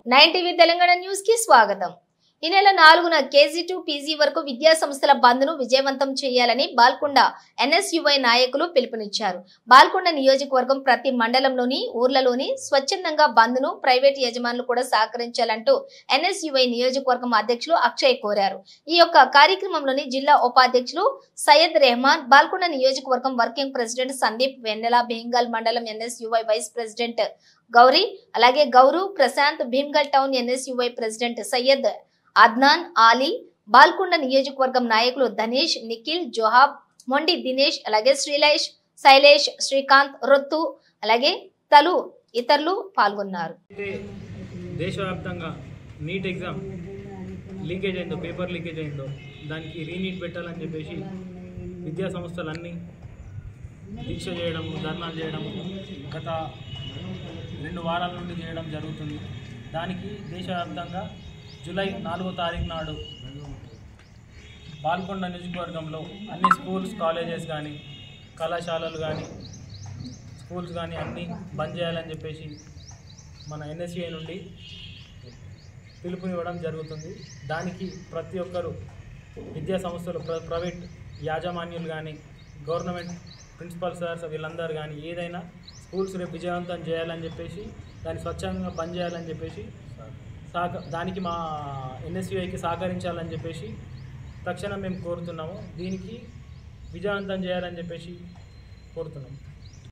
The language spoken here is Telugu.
9 టీవీ తెలంగాణ న్యూస్ కి స్వాగతం. ఈ నెల 4న కేజీ టు పీజీ వరకు విద్యా సంస్థల బంద్ ను విజయవంతం చేయాలని బాల్కొండ ఎన్ఎస్యుఐ నాయకులు పిలుపునిచ్చారు. బాల్కొండ నియోజకవర్గం ప్రతి మండలంలోని ఊర్లలోని స్వచ్ఛందంగా బంద్ ను ప్రైవేట్ యజమానులు కూడా సహకరించాలంటూ ఎన్ఎస్యుఐ నియోజకవర్గం అధ్యక్షులు అక్షయ్ కోరారు. ఈ యొక్క కార్యక్రమంలోని జిల్లా ఉపాధ్యక్షులు సయ్యద్ రెహమాన్, బాల్కొండ నియోజకవర్గం వర్కింగ్ ప్రెసిడెంట్ సందీప్ వెన్నెల, భీంగల్ మండలం ఎన్ఎస్యుఐ వైస్ ప్రెసిడెంట్ గౌరీ, అలాగే Gouru Prashanth, Bheemgal town NSUI president Syed Adnan Ali, Balkonda నియోజకవర్గం నాయకులు ధనేష్, నిఖిల్, జోహాబ్, మొండి దినేష్, అలాగే శ్రీలేష్, శైలేష్, శ్రీకాంత్, రొత్తు, అలాగే తలు ఇతరులు పాల్గొన్నారు. దేశవ్యాప్తంగా నీట్ ఎగ్జామ్ లీకేజ్ అయిందో, పేపర్ లీకేజ్ అయిందో దానికి రీనీట్ పెట్టాలని చెప్పేసి విద్యా సంస్థలన్నీ దీక్ష చేయడం, ధర్నాలు చేయడం గత 2 వారాల నుండి చేయడం జరుగుతుంది. దానికి దేశవ్యాప్తంగా జూలై 4వ తారీఖు నాడు బాల్కొండ నియోజకవర్గంలో అన్ని స్కూల్స్, కాలేజెస్ కానీ, కళాశాలలు కానీ, స్కూల్స్ కానీ అన్నీ బంద్ చేయాలని చెప్పేసి మన ఎన్ఎస్యుఐ నుండి పిలుపునివ్వడం జరుగుతుంది. దానికి ప్రతి ఒక్కరూ విద్యా సంస్థలు, ప్రైవేట్ యాజమాన్యులు కానీ, గవర్నమెంట్ ప్రిన్సిపల్ సార్స్ వీళ్ళందరూ కానీ ఏదైనా స్కూల్స్ రేపు విజయవంతం చేయాలని చెప్పేసి, దాన్ని స్వచ్ఛంగా బంద్ చేయాలని చెప్పేసి, దానికి మా ఎన్ఎస్యుఐకి సహకరించాలని చెప్పేసి తక్షణం మేము కోరుతున్నాము. దీనికి విజయవంతం చేయాలని చెప్పేసి కోరుతున్నాము.